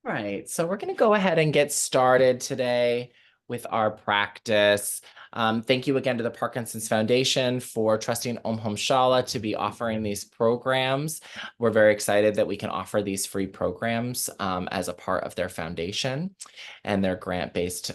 Right, so we're going to go ahead and get started today with our practice. Thank you again to the Parkinson's Foundation for trusting Om Hum Shala to be offering these programs. We're very excited that we can offer these free programs as a part of their foundation and their grant-based,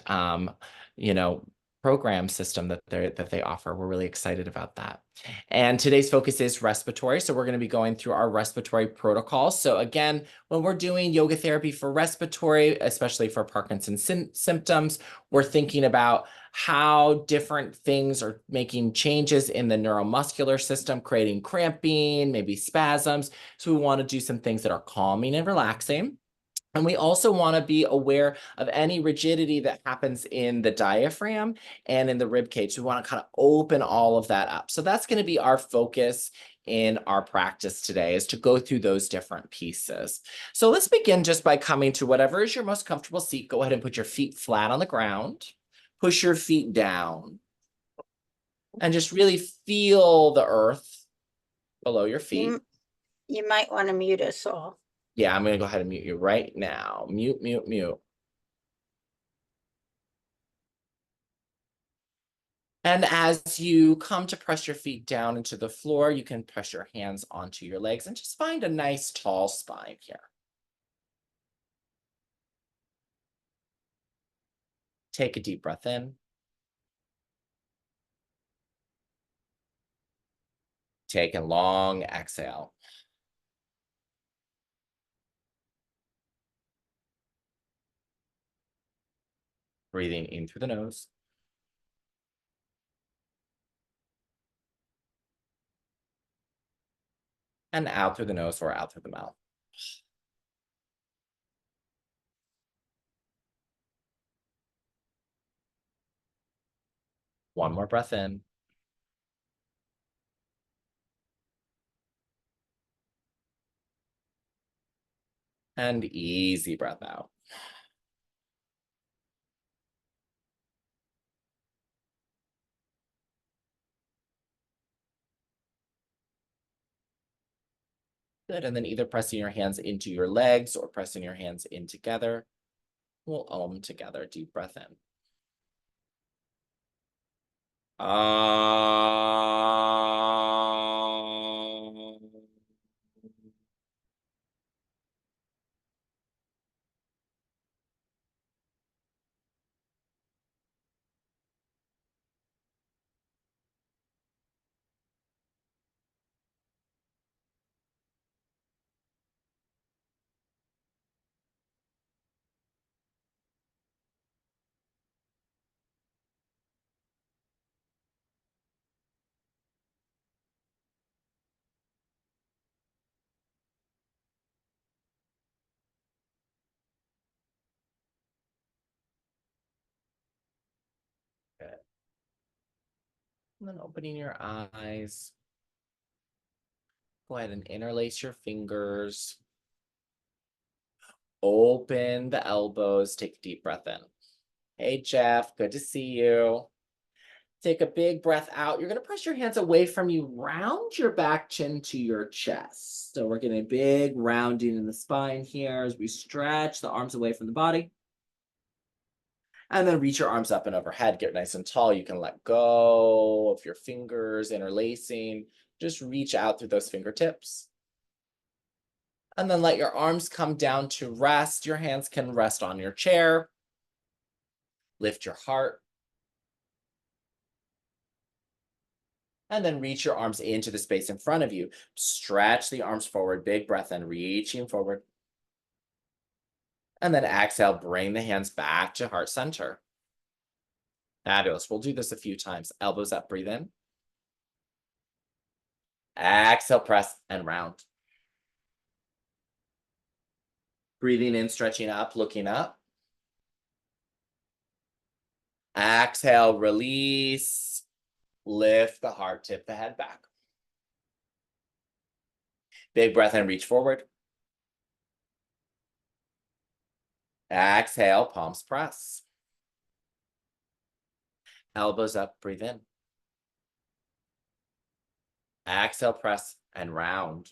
you know, program system that they offer. We're really excited about that. And today's focus is respiratory, so we're going to be going through our respiratory protocol. So again, when we're doing yoga therapy for respiratory, especially for Parkinson's symptoms, we're thinking about how different things are making changes in the neuromuscular system, creating cramping, maybe spasms. So we want to do some things that are calming and relaxing. And we also want to be aware of any rigidity that happens in the diaphragm and in the rib cage. We want to kind of open all of that up. So that's going to be our focus in our practice today, is to go through those different pieces. So let's begin just by coming to whatever is your most comfortable seat. Go ahead and put your feet flat on the ground. Push your feet down and just really feel the earth below your feet. You might want to mute us all. Yeah, I'm going to go ahead and mute you right now. Mute, mute, mute. And as you come to press your feet down into the floor, you can press your hands onto your legs and just find a nice tall spine here. Take a deep breath in. Take a long exhale. Breathing in through the nose. And out through the nose or out through the mouth. One more breath in. And easy breath out. Good, and then either pressing your hands into your legs or pressing your hands in together. We'll Om together. Deep breath in. Good. And then opening your eyes. Go ahead and interlace your fingers. Open the elbows. Take a deep breath in. Hey, Jeff, good to see you. Take a big breath out. You're going to press your hands away from you. Round your back chin to your chest. So we're getting a big rounding in the spine here as we stretch the arms away from the body. And then reach your arms up and overhead. Get nice and tall. You can let go of your fingers interlacing. Just reach out through those fingertips. And then let your arms come down to rest. Your hands can rest on your chair. Lift your heart. And then reach your arms into the space in front of you. Stretch the arms forward. Big breath in, reaching forward. And then exhale, bring the hands back to heart center. Fabulous. We'll do this a few times. Elbows up, breathe in. Exhale, press and round. Breathing in, stretching up, looking up. Exhale, release. Lift the heart, tip the head back. Big breath in, reach forward. Exhale, palms press. Elbows up, breathe in. Exhale, press and round.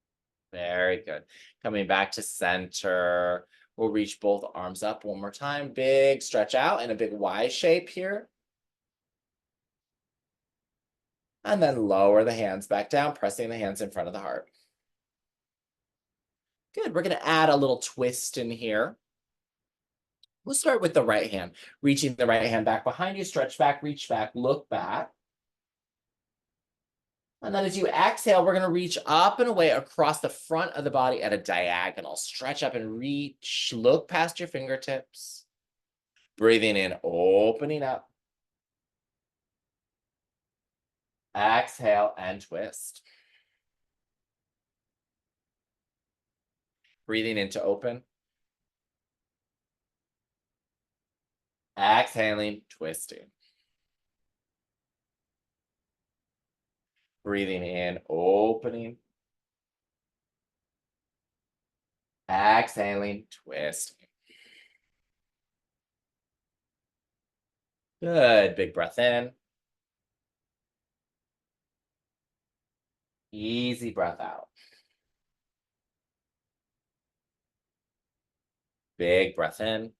Very good. Coming back to center. We'll reach both arms up one more time. Big stretch out in a big Y shape here. And then lower the hands back down, pressing the hands in front of the heart. Good. We're going to add a little twist in here. We'll start with the right hand. Reaching the right hand back behind you, stretch back, reach back, look back. And then as you exhale, we're going to reach up and away across the front of the body at a diagonal. Stretch up and reach. Look past your fingertips. Breathing in, opening up. Exhale and twist. Breathing in to open. Exhaling, twisting. Breathing in, opening. Exhaling, twisting. Good. Big breath in. Easy breath out. Big breath in.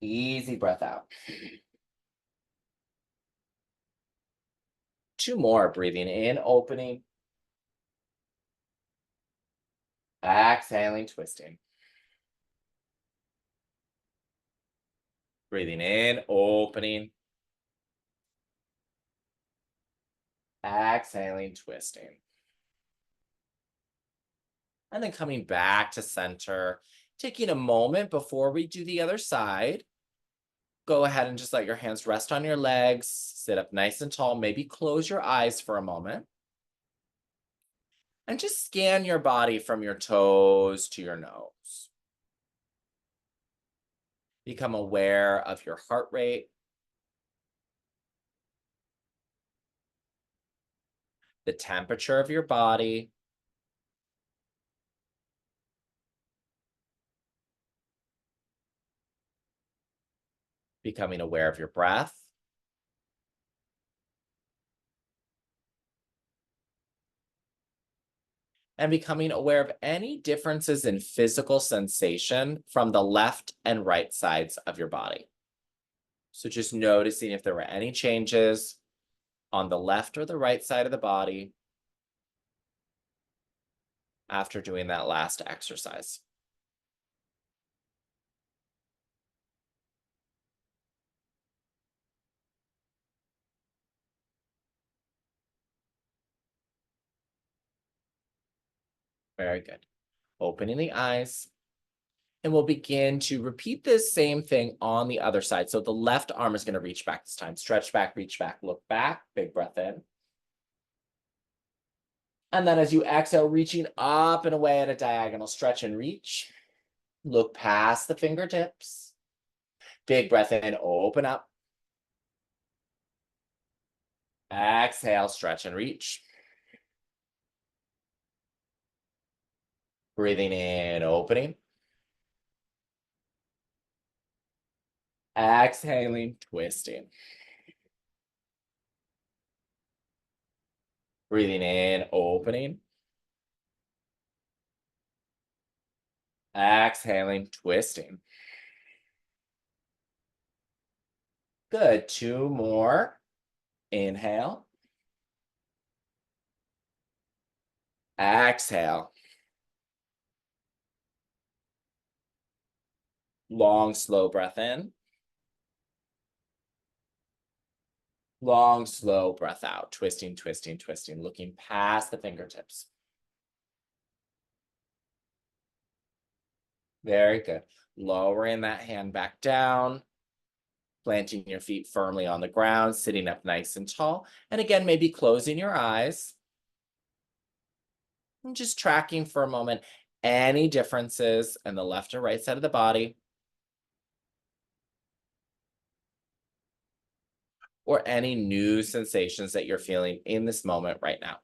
Easy breath out. Two more. Breathing in, opening. Exhaling, twisting. Breathing in, opening. Exhaling, twisting. And then coming back to center, taking a moment before we do the other side. Go ahead and just let your hands rest on your legs. Sit up nice and tall. Maybe close your eyes for a moment. And just scan your body from your toes to your nose. Become aware of your heart rate, the temperature of your body, becoming aware of your breath, and becoming aware of any differences in physical sensation from the left and right sides of your body. So just noticing if there were any changes on the left or the right side of the body after doing that last exercise. Very good. Opening the eyes. And we'll begin to repeat this same thing on the other side. So the left arm is going to reach back this time. Stretch back, reach back, look back. Big breath in. And then as you exhale, reaching up and away at a diagonal, stretch and reach. Look past the fingertips. Big breath in, open up. Exhale, stretch and reach. Breathing in, opening. Exhaling, twisting. Breathing in, opening. Exhaling, twisting. Good. Two more. Inhale. Exhale. Long, slow breath in. Long, slow breath out. Twisting, twisting, twisting. Looking past the fingertips. Very good. Lowering that hand back down. Planting your feet firmly on the ground. Sitting up nice and tall. And again, maybe closing your eyes. And just tracking for a moment any differences in the left or right side of the body, or any new sensations that you're feeling in this moment right now.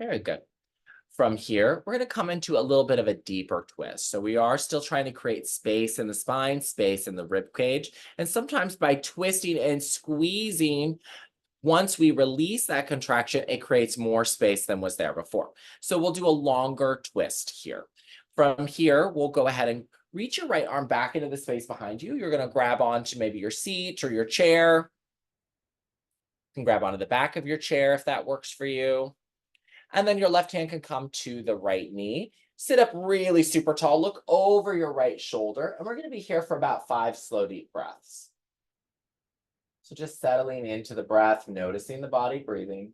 Very good. From here, we're going to come into a little bit of a deeper twist. So we are still trying to create space in the spine, space in the rib cage. And sometimes by twisting and squeezing, once we release that contraction, it creates more space than was there before. So we'll do a longer twist here. From here, we'll go ahead and reach your right arm back into the space behind you. You're going to grab onto maybe your seat or your chair. You can grab onto the back of your chair if that works for you. And then your left hand can come to the right knee. Sit up really super tall. Look over your right shoulder. And we're going to be here for about 5 slow, deep breaths. So just settling into the breath, noticing the body breathing.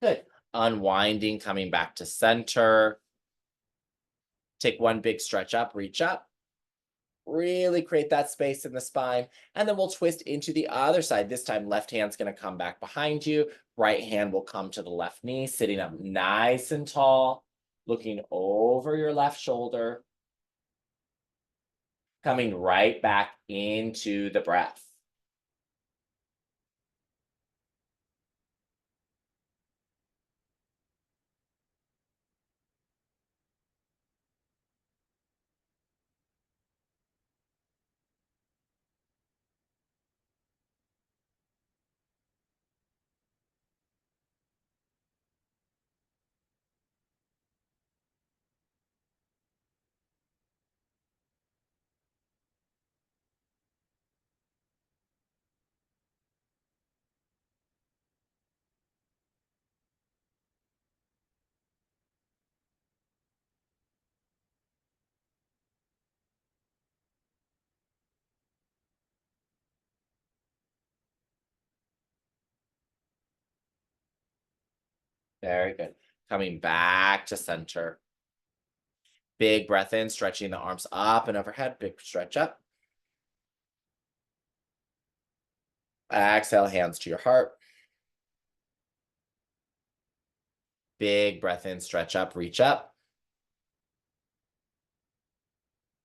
Good. Unwinding, coming back to center. Take one big stretch up, reach up. Really create that space in the spine. And then we'll twist into the other side. This time, left hand's going to come back behind you. Right hand will come to the left knee, sitting up nice and tall, looking over your left shoulder, coming right back into the breath. Very good. Coming back to center. Big breath in, stretching the arms up and overhead. Big stretch up. Exhale, hands to your heart. Big breath in, stretch up, reach up.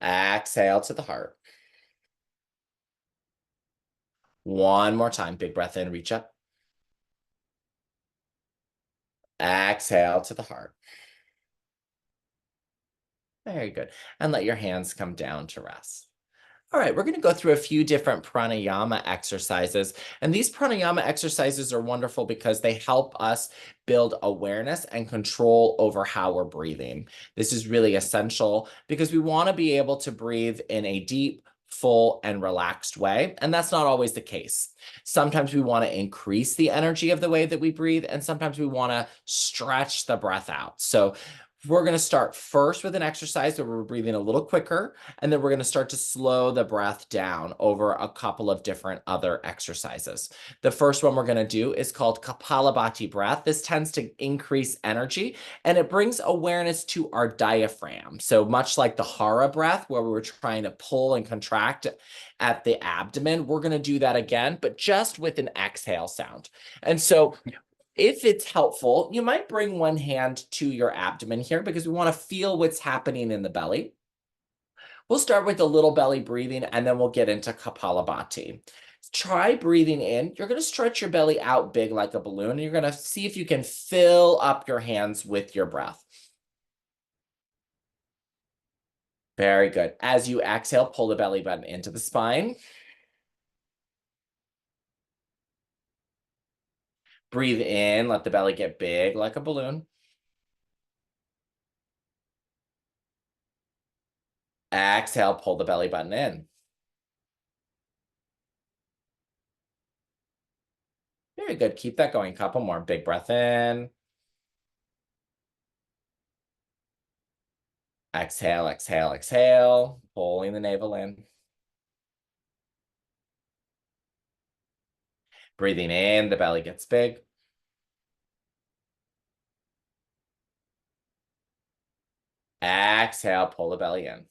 Exhale to the heart. One more time. Big breath in, reach up. Exhale to the heart. Very good. And let your hands come down to rest. All right, we're going to go through a few different pranayama exercises. And these pranayama exercises are wonderful because they help us build awareness and control over how we're breathing. This is really essential because we want to be able to breathe in a deep, full, and relaxed way. And that's not always the case. Sometimes we want to increase the energy of the way that we breathe, and sometimes we want to stretch the breath out. So we're going to start first with an exercise where we're breathing a little quicker, and then we're going to start to slow the breath down over a couple of different other exercises. The first one we're going to do is called Kapalabhati breath. This tends to increase energy, and it brings awareness to our diaphragm. So much like the Hara breath, where we were trying to pull and contract at the abdomen, we're going to do that again, but just with an exhale sound. And so if it's helpful, you might bring one hand to your abdomen here because we want to feel what's happening in the belly. We'll start with a little belly breathing, and then we'll get into Kapalabhati. Try breathing in. You're going to stretch your belly out big like a balloon, and you're going to see if you can fill up your hands with your breath. Very good. As you exhale, pull the belly button into the spine. Breathe in, let the belly get big like a balloon. Exhale, pull the belly button in. Very good. Keep that going. Couple more. Big breath in. Exhale, exhale, exhale. Pulling the navel in. Breathing in, the belly gets big. Exhale, pull the belly in.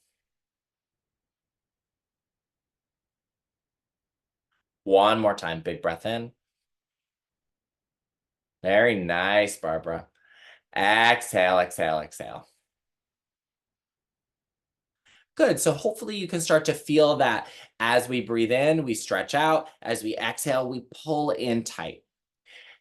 One more time. Big breath in. Very nice, Barbara. Exhale, exhale, exhale. Good. So hopefully you can start to feel that as we breathe in, we stretch out. As we exhale, we pull in tight.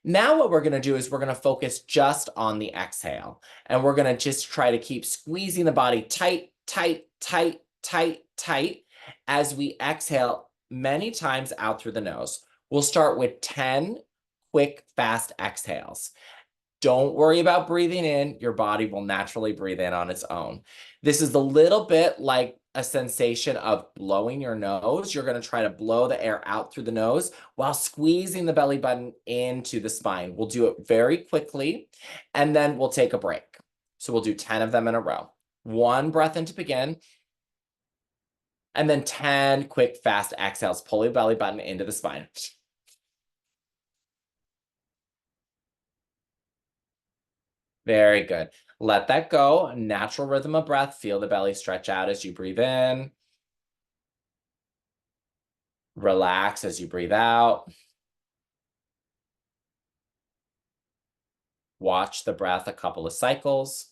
Now what we're going to do is we're going to focus just on the exhale. And we're going to just try to keep squeezing the body tight, tight, tight, tight, tight as we exhale many times out through the nose. We'll start with 10 quick, fast exhales. Don't worry about breathing in. Your body will naturally breathe in on its own. This is a little bit like a sensation of blowing your nose. You're going to try to blow the air out through the nose while squeezing the belly button into the spine. We'll do it very quickly, and then we'll take a break. So we'll do 10 of them in a row. One breath in to begin, and then 10 quick, fast exhales. Pull your belly button into the spine. Very good. Let that go. Natural rhythm of breath. Feel the belly stretch out as you breathe in. Relax as you breathe out. Watch the breath a couple of cycles.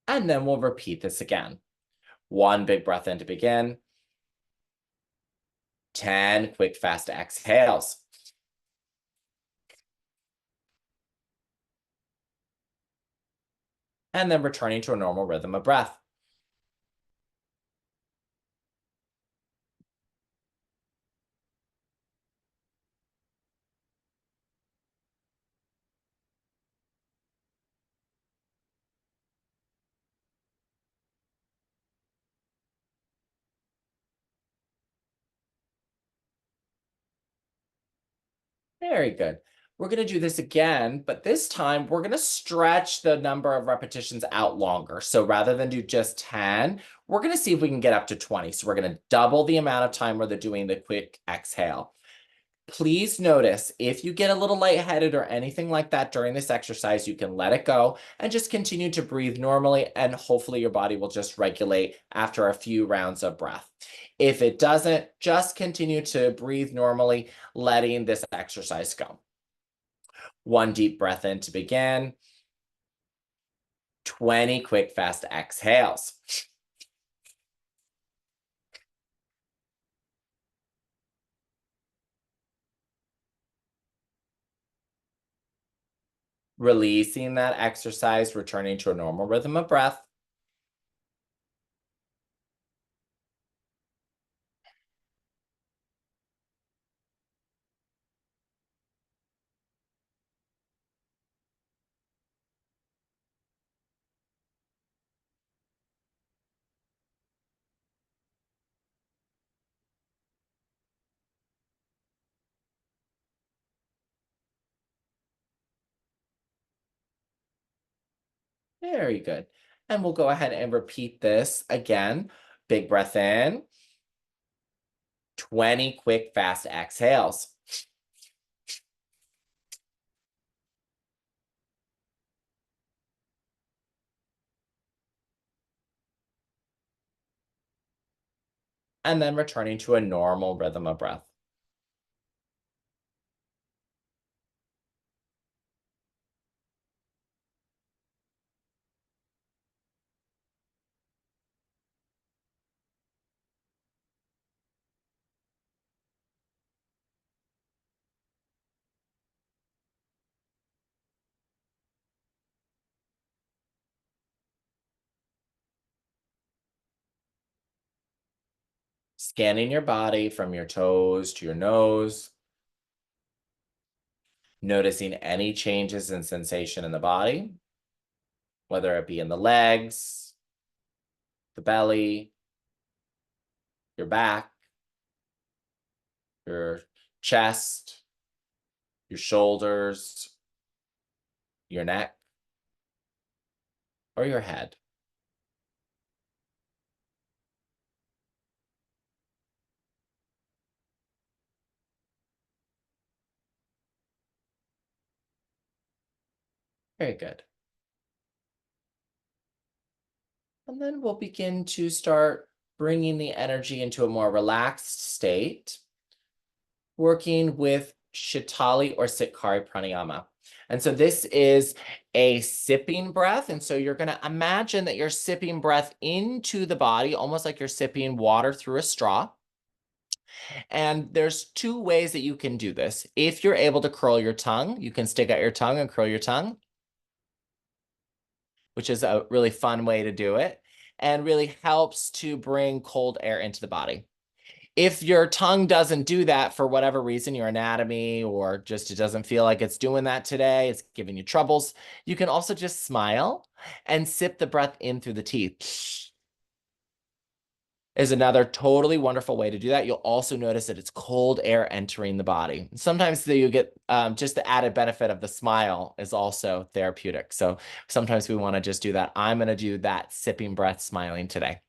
And then we'll repeat this again. One big breath in to begin. 10 quick, fast exhales. And then returning to a normal rhythm of breath. Very good. We're going to do this again, but this time we're going to stretch the number of repetitions out longer. So rather than do just 10, we're going to see if we can get up to 20. So we're going to double the amount of time where they're doing the quick exhale. Please notice if you get a little lightheaded or anything like that during this exercise, you can let it go and just continue to breathe normally, and hopefully your body will just regulate after a few rounds of breath. If it doesn't, just continue to breathe normally, letting this exercise go. One deep breath in to begin. 20 quick, fast exhales. Releasing that exercise, returning to a normal rhythm of breath. Very good. And we'll go ahead and repeat this again. Big breath in. 20 quick, fast exhales. And then returning to a normal rhythm of breath. Scanning your body from your toes to your nose, noticing any changes in sensation in the body, whether it be in the legs, the belly, your back, your chest, your shoulders, your neck, or your head. Very good. And then we'll begin to start bringing the energy into a more relaxed state, working with Shitali or Sitkari pranayama. And so this is a sipping breath. And so you're going to imagine that you're sipping breath into the body, almost like you're sipping water through a straw. And there's two ways that you can do this. If you're able to curl your tongue, you can stick out your tongue and curl your tongue, which is a really fun way to do it and really helps to bring cold air into the body. If your tongue doesn't do that for whatever reason, your anatomy, or just it doesn't feel like it's doing that today, it's giving you troubles, you can also just smile and sip the breath in through the teeth. Is another totally wonderful way to do that. You'll also notice that it's cold air entering the body. Sometimes you get just the added benefit of the smile is also therapeutic. So sometimes we want to just do that. I'm going to do that sipping breath smiling today.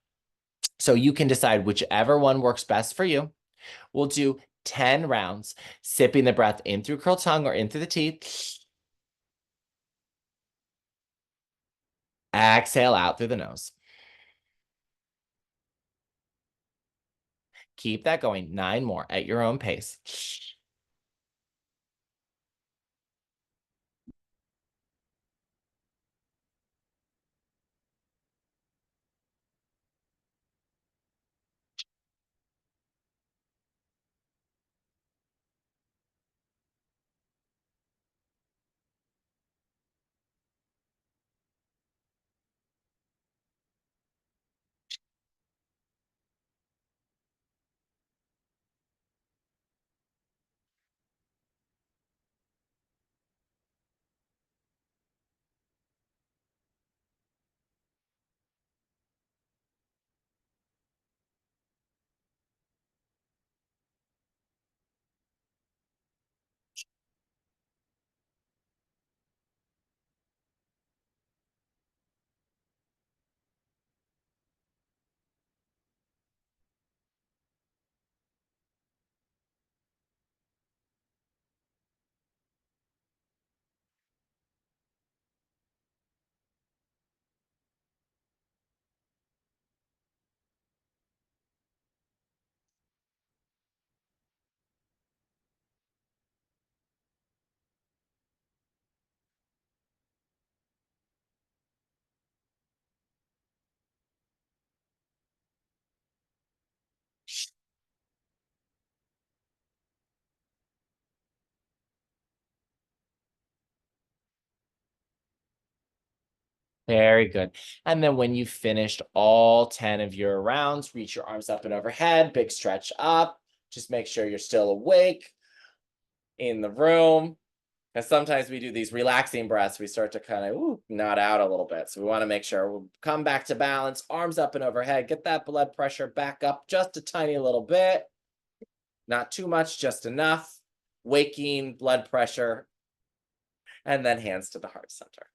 So you can decide whichever one works best for you. We'll do 10 rounds, sipping the breath in through curled tongue or in through the teeth. Exhale out through the nose. Keep that going. 9 more at your own pace. Very good. And then when you've finished all 10 of your rounds, reach your arms up and overhead, big stretch up. Just make sure you're still awake in the room. Because sometimes we do these relaxing breaths, we start to kind of nod out a little bit. So we want to make sure we'll come back to balance, arms up and overhead, get that blood pressure back up just a tiny little bit. Not too much, just enough. Waking blood pressure. And then hands to the heart center.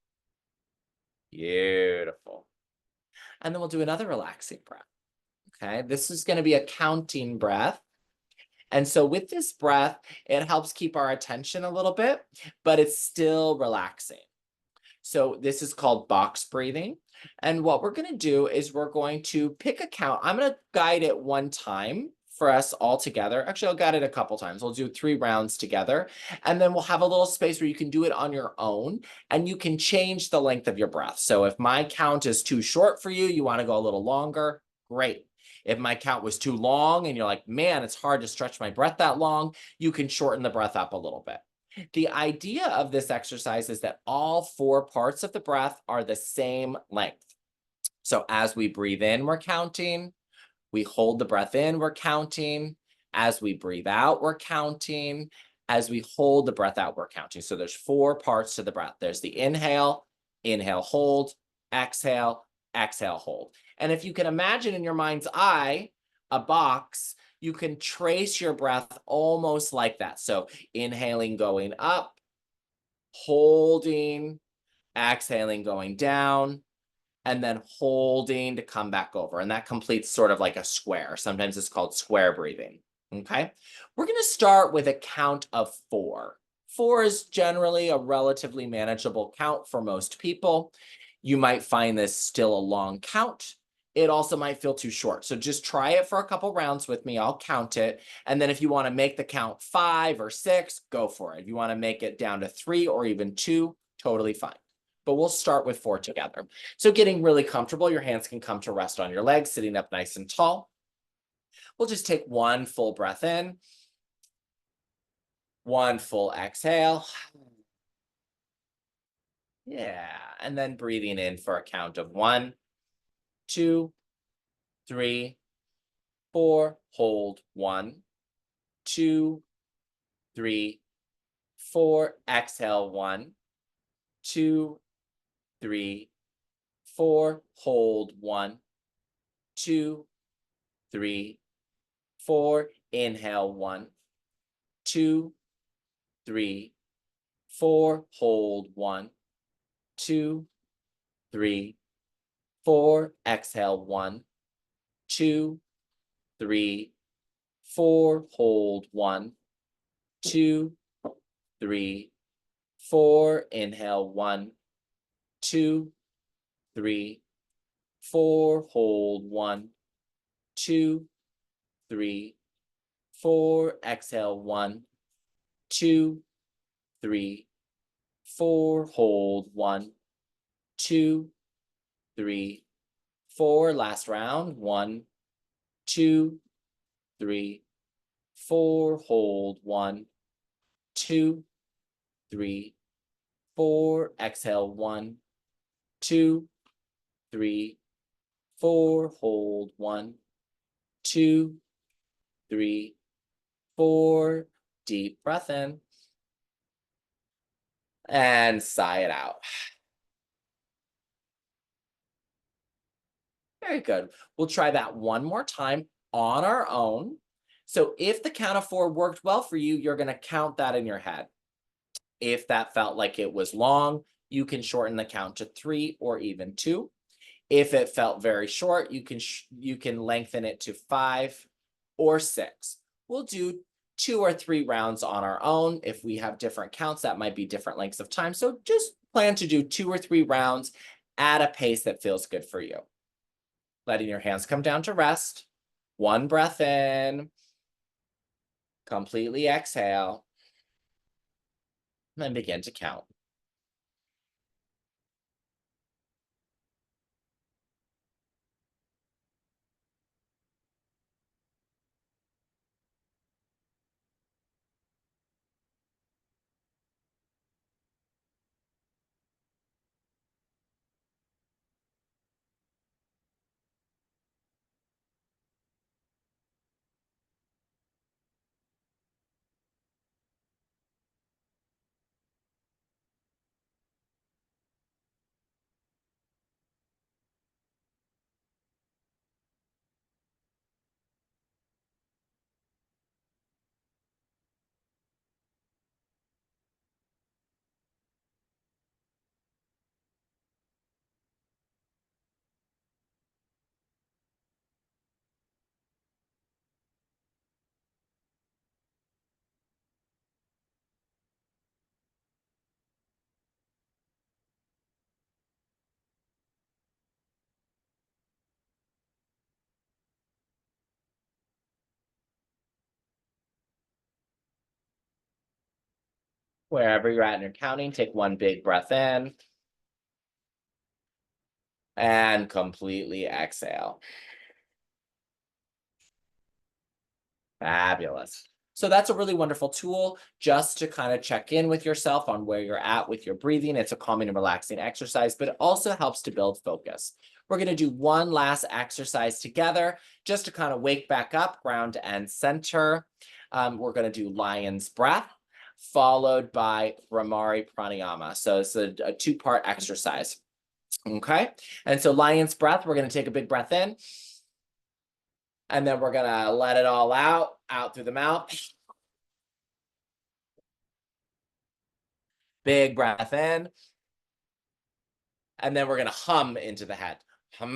Beautiful. And then we'll do another relaxing breath. Okay, this is going to be a counting breath. And so with this breath, it helps keep our attention a little bit, but it's still relaxing. So this is called box breathing. And what we're going to do is we're going to pick a count. I'm going to guide it one time for us all together. Actually, I'll guide it a couple times. We'll do 3 rounds together. And then we'll have a little space where you can do it on your own and you can change the length of your breath. So if my count is too short for you, you want to go a little longer, great. If my count was too long and you're like, man, it's hard to stretch my breath that long, you can shorten the breath up a little bit. The idea of this exercise is that all 4 parts of the breath are the same length. So as we breathe in, we're counting. We hold the breath in, we're counting. As we breathe out, we're counting. As we hold the breath out, we're counting. So there's 4 parts to the breath. There's the inhale, inhale, hold, exhale, exhale, hold. And if you can imagine in your mind's eye a box, you can trace your breath almost like that. So inhaling, going up, holding, exhaling, going down, and then holding to come back over. And that completes sort of like a square. Sometimes it's called square breathing. Okay. We're going to start with a count of 4. 4 is generally a relatively manageable count for most people. You might find this still a long count. It also might feel too short. So just try it for a couple rounds with me. I'll count it. And then if you want to make the count 5 or 6, go for it. If you want to make it down to 3 or even 2, totally fine. But we'll start with 4 together. So getting really comfortable, your hands can come to rest on your legs, sitting up nice and tall. We'll just take 1 full breath in, 1 full exhale. Yeah, and then breathing in for a count of 1, 2, 3, 4. Hold 1, 2, 3, 4. Exhale 1, 2, 3, 4. Hold 1, 2, 3, 4. Inhale 1, 2, 3, 4. Hold 1, 2, 3, 4. Exhale 1, 2, 3, 4. Hold 1, 2, 3, 4. Inhale 1, 2, 3, 4. Hold 1, 2, 3, 4. Exhale 1, 2, 3, 4. Hold 1, 2, 3, 4. Last round. 1, 2, 3, 4. Hold 1, 2, 3, 4. Exhale 1, 2, 3, 4. Hold 1, 2, 3, 4. Deep breath in and sigh it out. Very good. We'll try that one more time on our own. So if the count of 4 worked well for you, you're going to count that in your head. If that felt like it was long, you can shorten the count to 3 or even 2. If it felt very short, you can lengthen it to 5 or 6. We'll do 2 or 3 rounds on our own. If we have different counts, that might be different lengths of time. So just plan to do 2 or 3 rounds at a pace that feels good for you. Letting your hands come down to rest. 1 breath in. Completely exhale. And then begin to count. Wherever you're at in your counting, take 1 big breath in. And completely exhale. Fabulous. So that's a really wonderful tool just to kind of check in with yourself on where you're at with your breathing. It's a calming and relaxing exercise, but it also helps to build focus. We're going to do one last exercise together just to kind of wake back up, ground and center. We're going to do lion's breath followed by Bhramari pranayama. So it's a two-part exercise. Okay. And so lion's breath, we're going to take a big breath in. And then we're going to let it all out through the mouth. Big breath in. And then we're going to hum into the head. We'll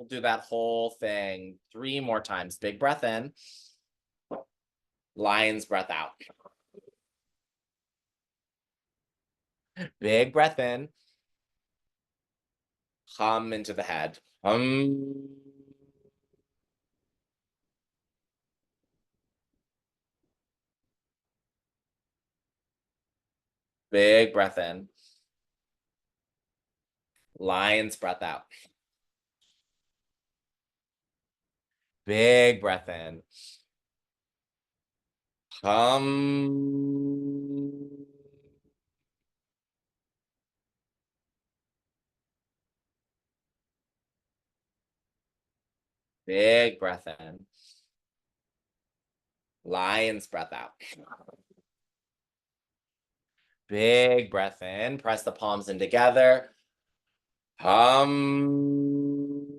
do that whole thing 3 more times. Big breath in. Lion's breath out. Big breath in. Hum into the head. Hum. Big breath in. Lion's breath out. Big breath in. Hum. Big breath in. Lion's breath out. Big breath in. Press the palms in together. Hum.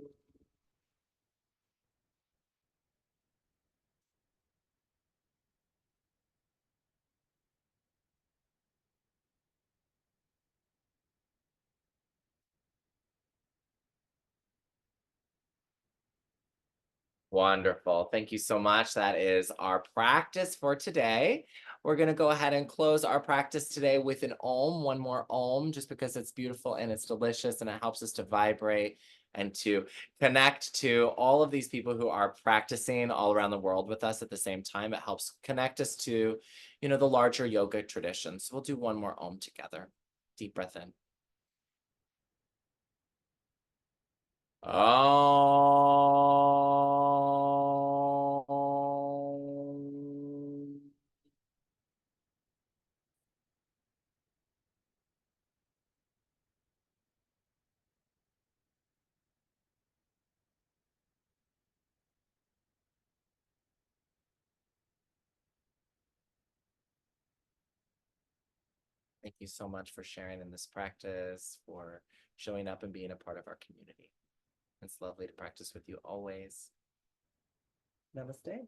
Wonderful. Thank you so much. That is our practice for today. We're going to go ahead and close our practice today with an Om, one more Om, just because it's beautiful and it's delicious and it helps us to vibrate and to connect to all of these people who are practicing all around the world with us at the same time. It helps connect us to, the larger yoga traditions. We'll do one more Om together. Deep breath in. Om. Thank you so much for sharing in this practice, for showing up and being a part of our community. It's lovely to practice with you always. Namaste.